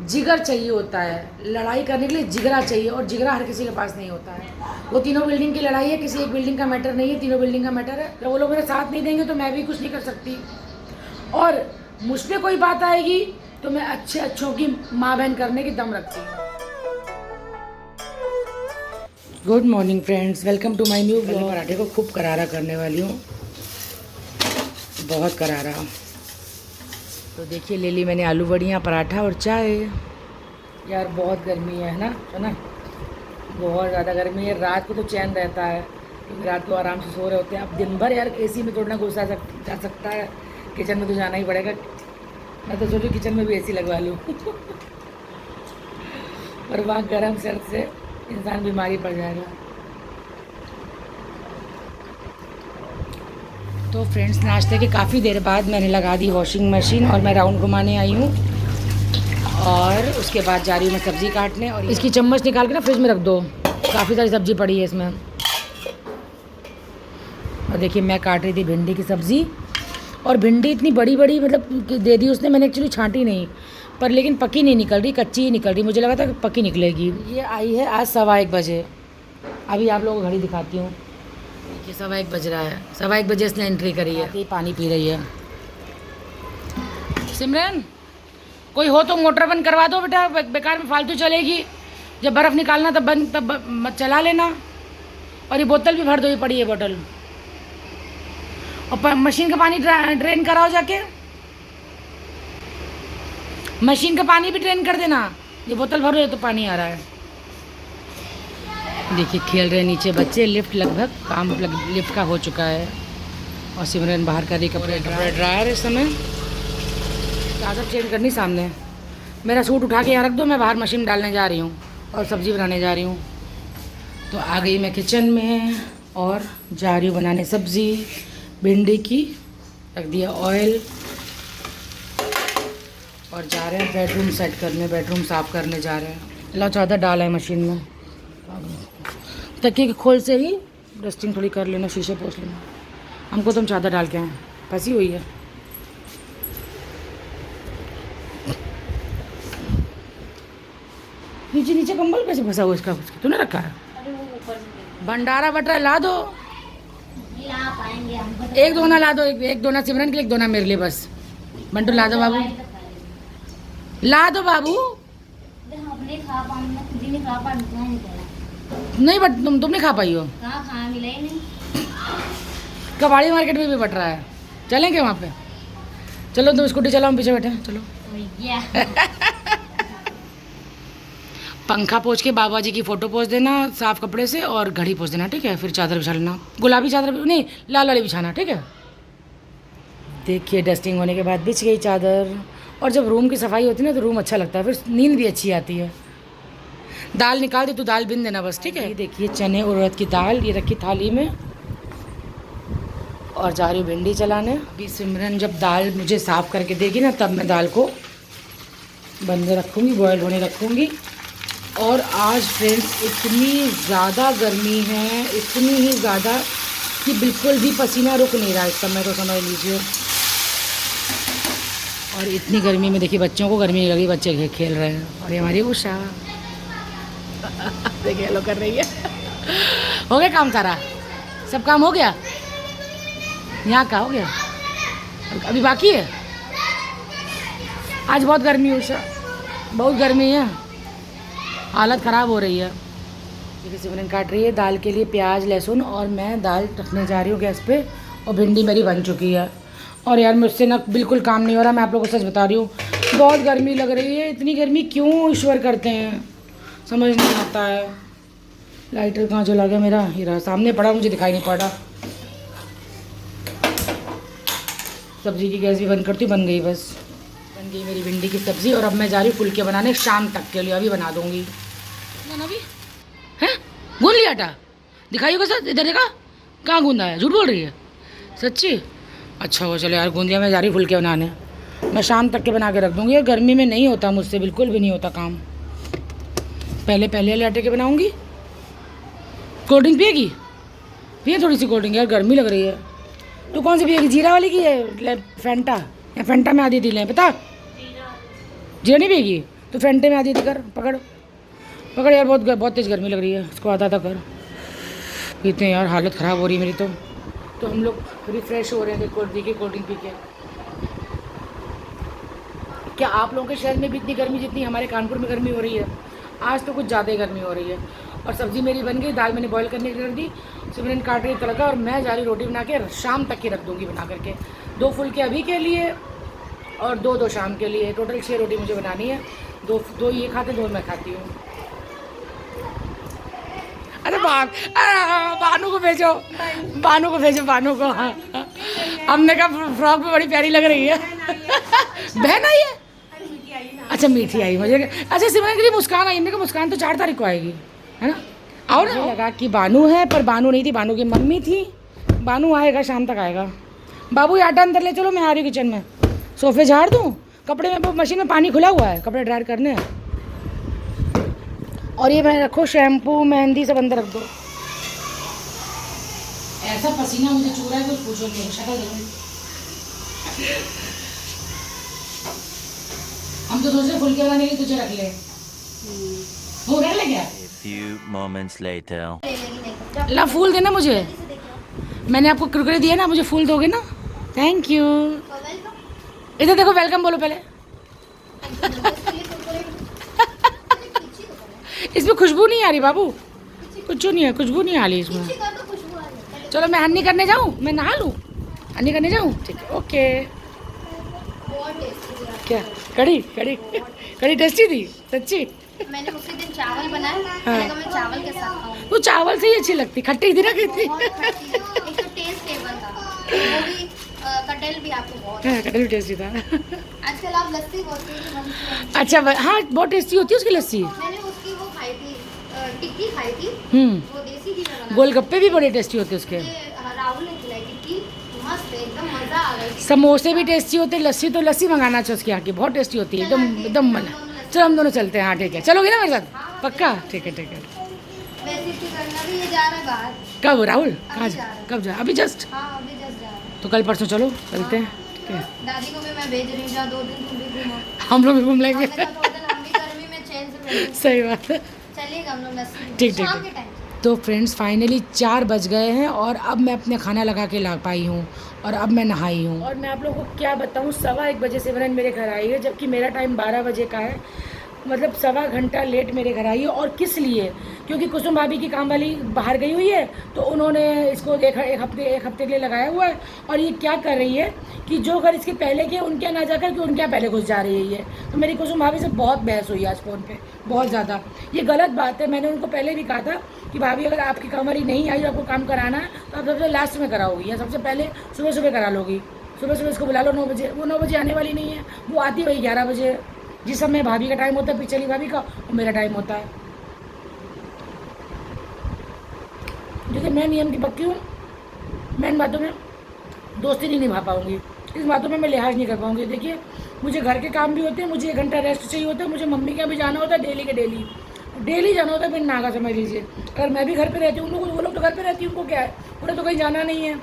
जिगर चाहिए होता है, लड़ाई करने के लिए जिगरा चाहिए, और जिगरा हर किसी के पास नहीं होता है। वो तीनों बिल्डिंग की लड़ाई है, किसी एक बिल्डिंग का मैटर नहीं है, तीनों बिल्डिंग का मैटर है। जब वो लोग मेरे साथ नहीं देंगे तो मैं भी कुछ नहीं कर सकती, और मुझ पर कोई बात आएगी तो मैं अच्छे अच्छों की माँ बहन करने की दम रखती हूँ। Good morning friends, welcome to my new blog. पराठे को खूब करारा करने वाली हूँ, बहुत करारा। तो देखिए, ले ली मैंने आलू बड़ियाँ, पराठा और चाय। यार बहुत गर्मी है ना, बहुत ज़्यादा गर्मी है। रात को तो चैन रहता है क्योंकि रात को आराम से सो रहे होते हैं। अब दिन भर यार एसी में थोड़ा ना घुसा जा सकता है, किचन में तो जाना ही पड़ेगा। मैं तो सोचूं किचन में भी एसी लगवा लूँ और वहाँ गर्म सर्द से इंसान बीमारी पड़ जाएगा। तो फ्रेंड्स, नाश्ते के काफ़ी देर बाद मैंने लगा दी वॉशिंग मशीन और मैं राउंड घुमाने आई हूँ, और उसके बाद जा रही हूँ मैं सब्ज़ी काटने। और इसकी चम्मच निकाल के ना फ्रिज में रख दो, काफ़ी सारी सब्ज़ी पड़ी है इसमें। और देखिए, मैं काट रही थी भिंडी की सब्ज़ी, और भिंडी इतनी बड़ी बड़ी मतलब दे दी उसने, मैंने एक्चुअली छांटी नहीं, पर लेकिन पकी नहीं निकल रही, कच्ची ही निकल रही। मुझे लगा था कि पकी निकलेगी। ये आई है आज 1:15 बजे। अभी आप लोगों को घड़ी दिखाती हूँ, ये 1:15 बज रहा है। 1:15 बजे इसने एंट्री करी है, पानी पी रही है। सिमरन, कोई हो तो मोटर बंद करवा दो बेटा, बेकार में फालतू चलेगी। जब बर्फ़ निकालना तब चला लेना। और ये बोतल भी भर दो, ये पड़ी है बोतल। और मशीन का पानी ड्रेन कराओ जाके, मशीन का पानी भी ड्रेन कर देना। ये बोतल भरो, तो पानी आ रहा है। देखिए, खेल रहे नीचे बच्चे। लिफ्ट लगभग काम लिफ्ट का हो चुका है, और सिमरन बाहर कर रही कपड़े ड्रायर। इस समय चादर चेंज करनी सामने। मेरा सूट उठा के यहाँ रख दो, मैं बाहर मशीन डालने जा रही हूँ और सब्ज़ी बनाने जा रही हूँ। तो आ गई मैं किचन में और जा रही हूँ बनाने सब्ज़ी भिंडी की। रख दिया ऑयल, और जा रहे हैं बेडरूम सेट करने, बेडरूम साफ़ करने जा रहे हैं। ला चादर डाला है मशीन में, तकिए के खोल से ही डस्टिंग थोड़ी कर लेना, शीशे पोंछ लेना। हमको तो हम चादर डाल के आए, फंसी हुई है। नीचे नीचे कंबल कैसे फंसा हुआ इसका? तूने रखा है? भंडारा बट रहा है, ला दो। एक दोना ला दो, एक दोना सिमरन के लिए, एक दोना मेरे लिए बस। बंटू ला दो बाबू, ला दो बाबू। नहीं बट तुम नहीं खा पाई हो। कबाड़ी मार्केट में भी बट रहा है, चलेंगे वहाँ पे? चलो तुम स्कूटी चलाओ, हम पीछे बैठे हैं, चलो। पंखा पोंछ के बाबा जी की फ़ोटो पोंछ देना साफ़ कपड़े से, और घड़ी पोंछ देना, ठीक है? फिर चादर बिछा लेना, गुलाबी चादर नहीं, लाल वाली बिछाना, ठीक है? देखिए, डस्टिंग होने के बाद बिछ गई चादर। और जब रूम की सफाई होती है ना तो रूम अच्छा लगता है, फिर नींद भी अच्छी आती है। दाल निकाल दे, तो दाल बिन देना बस, ठीक है? देखिए, चने उड़द की दाल ये रखी थाली में, और जा रही हूँ भिंडी चलाने। अभी सिमरन जब दाल मुझे साफ़ करके देगी ना, तब मैं दाल को बंद रखूँगी, बॉयल होने रखूँगी। और आज फ्रेंड्स इतनी ज़्यादा गर्मी है, इतनी ही ज़्यादा कि बिल्कुल भी पसीना रुक नहीं रहा इस समय, तो समझ लीजिए। और इतनी गर्मी में देखिए, बच्चों को गर्मी नहीं लगी, बच्चे खेल रहे हैं। और ये हमारी उषा देखिए हेलो कर रही है। हो गया काम सारा, सब काम हो गया, यहाँ का हो गया, अभी बाकी है। आज बहुत गर्मी है उषा, बहुत गर्मी है, हालत ख़राब हो रही है। देखिए, सिमरन काट रही है दाल के लिए प्याज लहसुन, और मैं दाल रखने जा रही हूँ गैस पे। और भिंडी मेरी बन चुकी है। और यार मुझसे ना बिल्कुल काम नहीं हो रहा, मैं आप लोगों को सच बता रही हूँ, बहुत गर्मी लग रही है। इतनी गर्मी क्यों ईश्वर करते हैं, समझ नहीं आता है। लाइटर कहाँ चला गया मेरा? ये रहा, सामने पड़ा, मुझे दिखाई नहीं पड़ा। सब्ज़ी की गैस भी बंद करती हूँ, बन गई, बस बन गई मेरी भिंडी की सब्ज़ी। और अब मैं जा रही हूँ फुलके बनाने शाम तक के लिए, अभी बना दूँगी ना। अभी हैं गूंद लिया आटा, दिखाइए कैसा, इधर देखा, कहाँ गूंदा है? झूठ बोल रही है, सच्ची? अच्छा वो, चलो यार गूंद दिया। मैं जा रही हूँ फुलके बनाने, मैं शाम तक के बना के रख दूँगी। और गर्मी में नहीं होता मुझसे, बिल्कुल भी नहीं होता काम। पहले वाले आटे के बनाऊँगी। कोल्ड ड्रिंक पिएगी? पिए थोड़ी सी कोल्ड ड्रिंक, यार गर्मी लग रही है। तो कौन सी पिएगी, जीरा वाली की है फेंटा? या फेंटा में आधी दी लें, पता? जीरा नहीं पिएगी? तो फ्रंटे में आधी थी कर, पकड़ पकड़ यार, बहुत बहुत तेज़ गर्मी लग रही है, इसको आधा था कर। इतने यार हालत ख़राब हो रही है मेरी तो हम लोग रिफ़्रेश हो रहे हैं, कोल्ड ड्रिंक पी के। क्या आप लोगों के शहर में भी इतनी गर्मी जितनी हमारे कानपुर में गर्मी हो रही है? आज तो कुछ ज़्यादा ही गर्मी हो रही है। और सब्ज़ी मेरी बन गई, दाल मैंने बॉईल करने के लिए रख दी, सिमरन काट रही तड़का, और मैं जा रही रोटी बना के शाम तक की रख दूँगी बना करके। 2 फुलके अभी के लिए और 2 शाम के लिए, टोटल 6 रोटी मुझे बनानी है। 2 ये खाते, 2 मैं खाती हूँ। अरे बानू को भेजो, बानू को। हाँ, हमने कहा फ्रॉक में बड़ी प्यारी लग रही है। बहन आई है? अच्छा मीठी आई मुझे। अच्छा सिमरन के लिए मुस्कान आई, हमने कहा मुस्कान तो 4 तारीख को आएगी, है ना? आओ ना। लगा कि बानू है, पर बानू नहीं थी, बानू की मम्मी थी। बानू आएगा, शाम तक आएगा। बाबू ये आटा अंदर ले चलो, मैं आ रही हूँ किचन में। सोफे झाड़ दूँ, कपड़े में मशीन में पानी खुला हुआ है, कपड़े ड्रायर करने हैं। और ये मैं रखो शैम्पू मेहंदी सब अंदर रख दो। ऐसा पसीना मुझे चूर रहा है, कुछ पूछो नहीं। शक्ल हम तो सोच रहे फुलके बनाने के लिए तुझे रख ले। वो रख ले क्या? few moments later. ला फूल देना मुझे, मैंने आपको कुरकुरे दिए ना, मुझे फूल दोगे ना? Thank you. इधर देखो, वेलकम बोलो पहले। इसमें खुशबू नहीं आ रही बाबू, कुछ नहीं है, खुशबू नहीं आ रही इसमें। चलो मैं हनी करने जाऊँ, मैं नहा लूँ, हनी करने जाऊँ? ठीक है, ओके। क्या कड़ी कड़ी कड़ी टेस्टी थी सच्ची। मैंने उसी दिन चावल बनाया, मैंने कहा मैं चावल के साथ खाऊंगी। वो चावल से ही अच्छी लगती, खट्टी थी ना कहती। एक तो टेस्ट टेबल था, वो भी कटहल भी आपको बहुत। कटहल भी टेस्टी था। आजकल आप लस्सी बहुत पीते। अच्छा हाँ, बहुत टेस्टी होती है उसकी लस्सी। मैंने उसकी वो खाई थी, टिक्की खाई थी, वो देसी घी में बना। गोलगप्पे भी बड़े टेस्टी होते हैं उसके। राहुल ने खिलाई टिक्की, मस्त है, एकदम मजा आ गया। समोसे भी टेस्टी होते हैं, लस्सी तो लस्सी मंगाना चाहिए उसके यहाँ की, बहुत टेस्टी होती है, एकदम मन। चलो हम दोनों चलते हैं। हाँ ठीक है, चलोगे ना मेरे साथ? पक्का? ठीक है ठीक है। वैसे भी करना भी, ये जा रहा है बाहर। कब राहुल? कहाँ जा? कब जा? अभी जस्ट? हाँ अभी जस्ट जा रहा है। तो कल परसों चलो, चलते हैं। ठीक है, दादी को भी मैं भेज रही हूँ, जहाँ 2 दिन तुम भी घूमो। हम लोग भी घूम लेंगे। हमने कहा 2 दिन हम भी गर्मी में चैन से बैठेंगे। सही बात है। चलिएगा हम लोग लस्सी ठीक शाम के ठीक। टाइम। तो फ्रेंड्स फाइनली 4 बज गए हैं और अब मैं अपने खाना लगा के ला पाई हूँ और अब मैं नहाई हूँ। और मैं आप लोगों को क्या बताऊँ, 1:15 बजे सिमरन मेरे घर आई है, जबकि मेरा टाइम 12 बजे का है। मतलब 1.25 घंटा लेट मेरे घर आई है। और किस लिए? क्योंकि कुसुम भाभी की काम वाली बाहर गई हुई है, तो उन्होंने इसको एक हफ्ते के लिए लगाया हुआ है। और ये क्या कर रही है कि जो घर इसके पहले के उनके यहाँ ना जाकर के उनके यहाँ पहले घुस जा रही है ये। तो मेरी कुसुम भाभी से बहुत बहस हुई आज फ़ोन पे, बहुत ज़्यादा। ये गलत बात है, मैंने उनको पहले भी कहा था कि भाभी अगर आपकी काम वाली नहीं आई, आपको काम कराना है तो आप सबसे लास्ट में कराओगी या सबसे पहले सुबह सुबह करा लोगी। सुबह सुबह इसको बुला लो 9 बजे। वो 9 बजे आने वाली नहीं है, वो आती है वही 11 बजे। जिस समय भाभी का टाइम होता है, पिछली भाभी का, और मेरा टाइम होता है। जैसे मैं नियम की पक्की हूँ, मैं इन बातों में दोस्ती नहीं निभा पाऊँगी, इस बातों में मैं लिहाज नहीं कर पाऊँगी। देखिए मुझे घर के काम भी होते हैं, मुझे 1 घंटा रेस्ट चाहिए होता है, मुझे मम्मी के यहाँ भी जाना होता है डेली के डेली जाना होता है। फिर नागा समझ लीजिए, अगर मैं भी घर पे रहती हूँ, वो लोग तो घर पे रहती हूँ, उनको क्या है, उन्हें तो कहीं जाना नहीं है,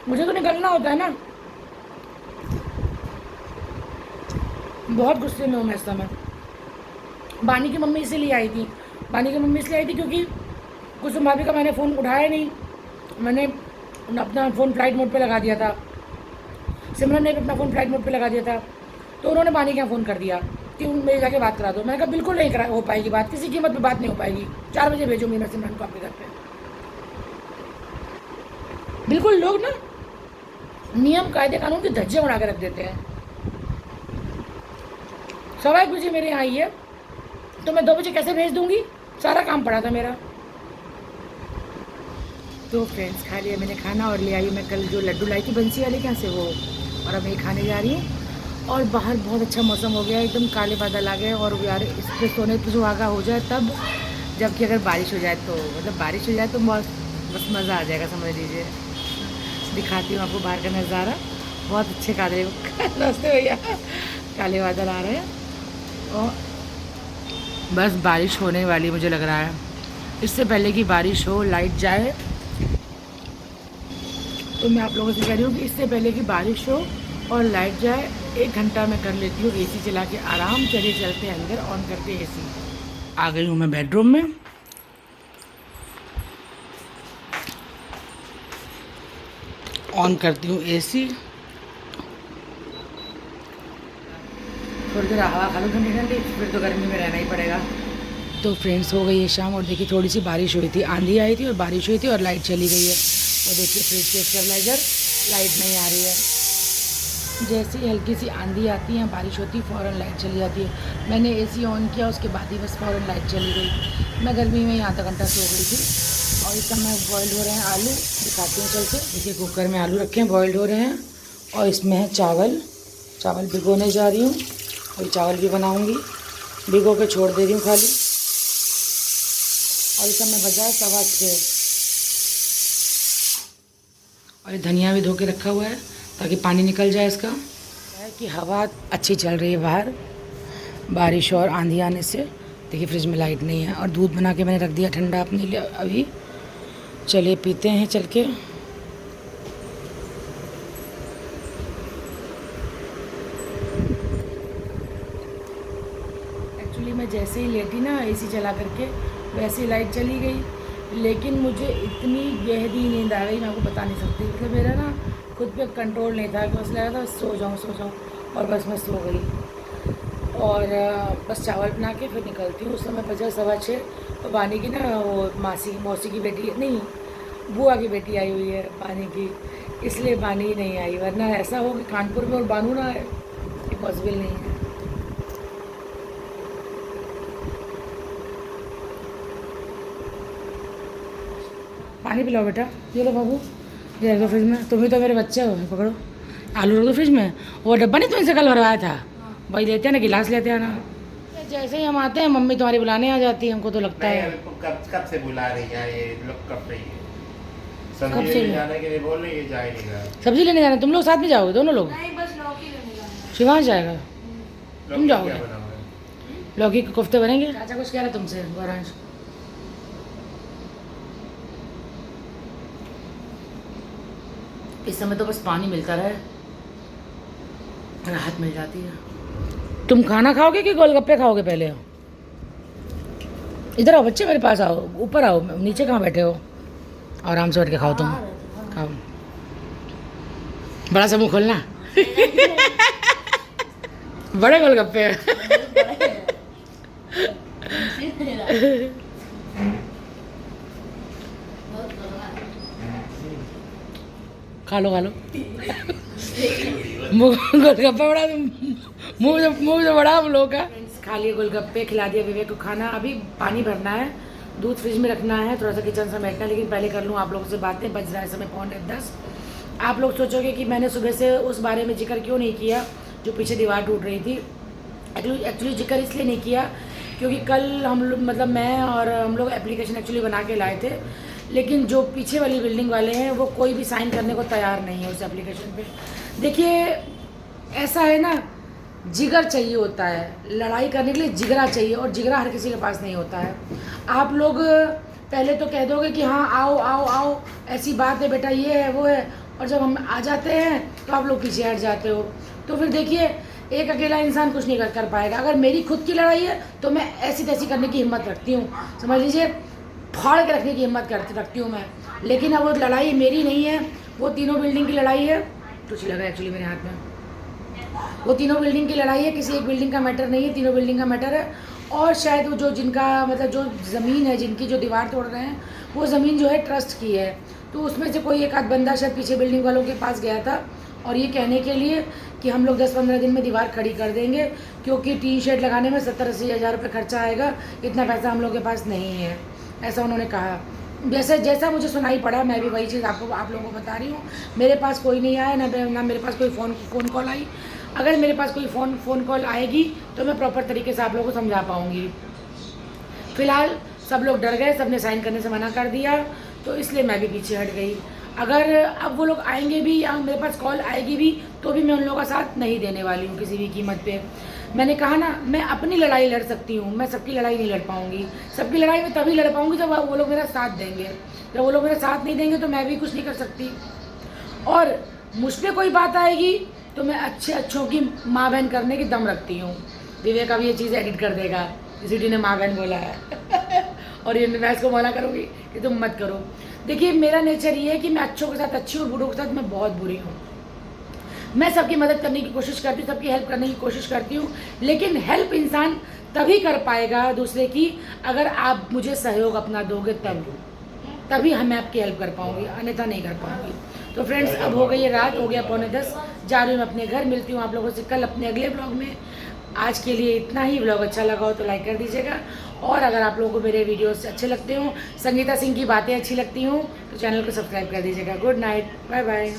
मुझे तो निकलना होता है ना। बहुत गुस्से में हूँ मैं इस समय। बानी की मम्मी इसीलिए आई थी, क्योंकि कुसुम भाभी का मैंने फ़ोन उठाया नहीं, मैंने अपना फ़ोन फ्लाइट मोड पे लगा दिया था, सिमरन ने भी अपना फ़ोन फ्लाइट मोड पे लगा दिया था। तो उन्होंने बानी के यहाँ फ़ोन कर दिया कि मेरे जाके बात करा दो। मैंने कहा बिल्कुल नहीं हो पाएगी बात, किसी कीमत पे बात नहीं हो पाएगी। 4 बजे भेजूँगी मैं सिमरन को आपके घर पे। बिल्कुल लोग ना नियम कायदे कानून के धज्जे उड़ा के रख देते हैं। 1:15 बजे मेरे यहाँ आई है तो मैं 2 बजे कैसे भेज दूँगी? सारा काम पड़ा था मेरा। तो फ्रेंड्स खा लिया मैंने खाना और ले आई मैं कल जो लड्डू लाई थी बंसी वाले के यहाँ से, वो, और अब मैं खाने जा रही हूँ। और बाहर बहुत अच्छा मौसम हो गया, एकदम काले बादल आ गए। और यार इस पर सोने पर सुहागा हो जाए तब, जबकि अगर बारिश हो जाए तो, मतलब बारिश हो जाए तो बस मज़ा आ जाएगा, समझ लीजिए। दिखाती हूँ आपको बाहर का नज़ारा, बहुत अच्छे काले नमस्ते भैया, काले बादल आ रहे हैं और बस बारिश होने वाली मुझे लग रहा है। इससे पहले कि बारिश हो, लाइट जाए, तो मैं आप लोगों से कह रही हूँ कि इससे पहले कि बारिश हो और लाइट जाए 1 घंटा मैं कर लेती हूँ एसी चला के आराम। चले चलते हैं अंदर, ऑन करते एसी। आ गई हूँ मैं बेडरूम में। ऑन करती हूँ एसी, थोड़ी देर हवा खा लूँ ठंडी ठंडी, फिर तो गर्मी में रहना ही पड़ेगा। तो फ्रेंड्स हो गई है शाम और देखिए थोड़ी सी बारिश हुई थी, आंधी आई थी और बारिश हुई थी और लाइट चली गई है। और देखिए फ्रिज के स्टेबलाइजर लाइट नहीं आ रही है। जैसे ही हल्की सी आंधी आती है, बारिश होती है, फ़ौरन लाइट चली जाती है। मैंने एसी ऑन किया, उसके बाद ही बस फ़ौरन लाइट चली गई। मैं गर्मी में ही आधा घंटा सो गई थी। और इस समय बॉइल्ड हो रहे हैं आलू, दिखाती हूँ चल के। देखिए कुकर में आलू रखे हैं, बॉइल्ड हो रहे हैं। और इसमें है चावल, चावल भिगोने जा रही हूँ और चावल भी बनाऊँगी। भिगो के छोड़ दे रही हूँ खाली। और इस समय बजा 6:15। और ये धनिया भी धो के रखा हुआ है ताकि पानी निकल जाए इसका। है कि हवा अच्छी चल रही है बाहर, बारिश और आंधी आने से। देखिए फ्रिज में लाइट नहीं है और दूध बना के मैंने रख दिया ठंडा अपने लिए अभी। चलिए पीते हैं चल के। एक्चुअली मैं जैसे ही लेटी ना एसी चला करके, वैसे ही लाइट चली गई। लेकिन मुझे इतनी गहरी नींद आ गई, मैं आपको बता नहीं सकती। मतलब मेरा ना खुद पे कंट्रोल नहीं था कि बस लगा था सो जाऊँ। और बस मैं सो गई। और बस चावल बना के फिर निकलती हूँ। उस समय बजा 6:15। तो बानी की ना वो मौसी की बेटी नहीं, बुआ की बेटी आई हुई है बानी की, इसलिए बानी ही नहीं आई। वरना ऐसा हो कि कानपुर में और बानू ना आए, ये पॉसिबल नहीं है। पानी पिलाओ बेटा, ये लो बाबू, ये रख दो फ्रिज में। तुम ही तो मेरे बच्चे हो, पकड़ो। आलू रख दो फ्रिज में। वो डब्बा नहीं तुमसे कल भरवाया था, वही लेते हैं ना, गिलास लेते हैं ना। जैसे ही हम आते हैं मम्मी तुम्हारी बुलाने आ जाती है, हमको तो लगता है। कब से बुला रही है ये लोग, कब से कब से जाने के लिए बोल रही है, जा ही नहीं रहा। सब्जी लेने जाना, तुम लोग साथ में जाओगे दोनों लोग? नहीं, बस लौकी लेने जाना है। शिवांश जाएगा, तुम जाओगे? क्या बनाओगे? लौकी के कोफ्ते बनेंगे। चाचा कुछ कह रहा तुमसे गौरांश? इस समय तो बस पानी मिलता रहे, राहत मिल जाती है। तुम खाना खाओगे कि गोलगप्पे खाओगे पहले? इधर आओ बच्चे, मेरे पास आओ, ऊपर आओ। नीचे कहाँ बैठे हो? आराम से बैठ के खाओ, तुम खाओ। बड़ा सा मुँह खोलना। बड़े गोलगप्पे। खा लो गोलगप्पा बड़ा, मुँह से बड़ा हम लोग का। खा लिए गोलगप्पे, खिला दिया विवेक को खाना। अभी पानी भरना है, दूध फ्रिज में रखना है, थोड़ा सा किचन समेटना है। लेकिन पहले कर लूँ आप लोगों से बातें। बज रहा है समय 9:45। आप लोग सोचोगे कि मैंने सुबह से उस बारे में जिक्र क्यों नहीं किया जो पीछे दीवार टूट रही थी। एक्चुअली जिक्र इसलिए नहीं किया क्योंकि कल हम लोग, मतलब मैं और हम लोग एप्लीकेशन एक्चुअली बना के लाए थे, लेकिन जो पीछे वाली बिल्डिंग वाले हैं वो कोई भी साइन करने को तैयार नहीं है उस एप्लीकेशन पे। देखिए ऐसा है ना, जिगर चाहिए होता है लड़ाई करने के लिए, जिगरा चाहिए, और जिगरा हर किसी के पास नहीं होता है। आप लोग पहले तो कह दोगे कि हाँ आओ आओ आओ, ऐसी बात है बेटा, ये है वो है, और जब हम आ जाते हैं तो आप लोग पीछे हट जाते हो। तो फिर देखिए एक अकेला इंसान कुछ नहीं कर पाएगा। अगर मेरी खुद की लड़ाई है तो मैं ऐसी तैसी करने की हिम्मत रखती हूँ, समझ लीजिए फाड़ के रखने की हिम्मत रखती हूँ मैं। लेकिन अब वो लड़ाई मेरी नहीं है, वो तीनों बिल्डिंग की लड़ाई है। कुछ लगा एक्चुअली मेरे हाथ में, वो तीनों बिल्डिंग की लड़ाई है, किसी एक बिल्डिंग का मैटर नहीं है, तीनों बिल्डिंग का मैटर है। और शायद वो जो जिनका मतलब जो ज़मीन है, जिनकी जो दीवार तोड़ रहे हैं, वो ज़मीन जो है ट्रस्ट की है। तो उसमें से कोई एक आध बंदा शायद पीछे बिल्डिंग वालों के पास गया था और ये कहने के लिए कि हम लोग 10-15 दिन में दीवार खड़ी कर देंगे, क्योंकि टीन शेड लगाने में 70-80 हज़ार रुपये खर्चा आएगा, इतना पैसा हम लोग के पास नहीं है, ऐसा उन्होंने कहा। जैसा मुझे सुनाई पड़ा, मैं भी वही चीज़ आप लोगों को बता रही हूँ। मेरे पास कोई नहीं आया, ना मेरे पास कोई फ़ोन कॉल आई। अगर मेरे पास कोई फ़ोन कॉल आएगी तो मैं प्रॉपर तरीके से आप लोगों को समझा पाऊँगी। फ़िलहाल सब लोग डर गए, सब ने साइन करने से मना कर दिया, तो इसलिए मैं भी पीछे हट गई। अगर अब वो लोग आएंगे भी या मेरे पास कॉल आएगी भी तो भी मैं उन लोगों का साथ नहीं देने वाली हूँ किसी भी कीमत पे। मैंने कहा ना, मैं अपनी लड़ाई लड़ सकती हूँ, मैं सबकी लड़ाई नहीं लड़ पाऊँगी। सबकी लड़ाई मैं तभी लड़ पाऊँगी जब वो लोग मेरा साथ देंगे। जब वो लोग मेरा साथ नहीं देंगे तो मैं भी कुछ नहीं कर सकती। और मुझ पर कोई बात आएगी तो मैं अच्छों की माँ बहन करने की दम रखती हूँ। विवेक अब ये चीज़ एडिट कर देगा, सिटी ने माँ बहन बोला है और ये मैं इसको मना करूँगी कि तुम मत करो। देखिए मेरा नेचर ये है कि मैं अच्छों के साथ अच्छी हूँ और बूढ़ों के साथ मैं बहुत बुरी हूँ। मैं सबकी मदद करने की कोशिश करती हूँ, सबकी हेल्प करने की कोशिश करती हूँ, लेकिन हेल्प इंसान तभी कर पाएगा दूसरे की अगर आप मुझे सहयोग अपना दोगे तभी मैं आपकी हेल्प कर पाऊँगी, अन्यथा नहीं कर पाऊँगी। तो फ्रेंड्स अब हो गई है रात, हो गया 9:45, जा रही हूँ मैं अपने घर। मिलती हूँ आप लोगों से कल अपने अगले ब्लॉग में। आज के लिए इतना ही। ब्लॉग अच्छा लगा हो तो लाइक कर दीजिएगा, और अगर आप लोगों को मेरे वीडियोस अच्छे लगते हो, संगीता सिंह की बातें अच्छी लगती हों तो चैनल को सब्सक्राइब कर दीजिएगा। Good night, bye bye.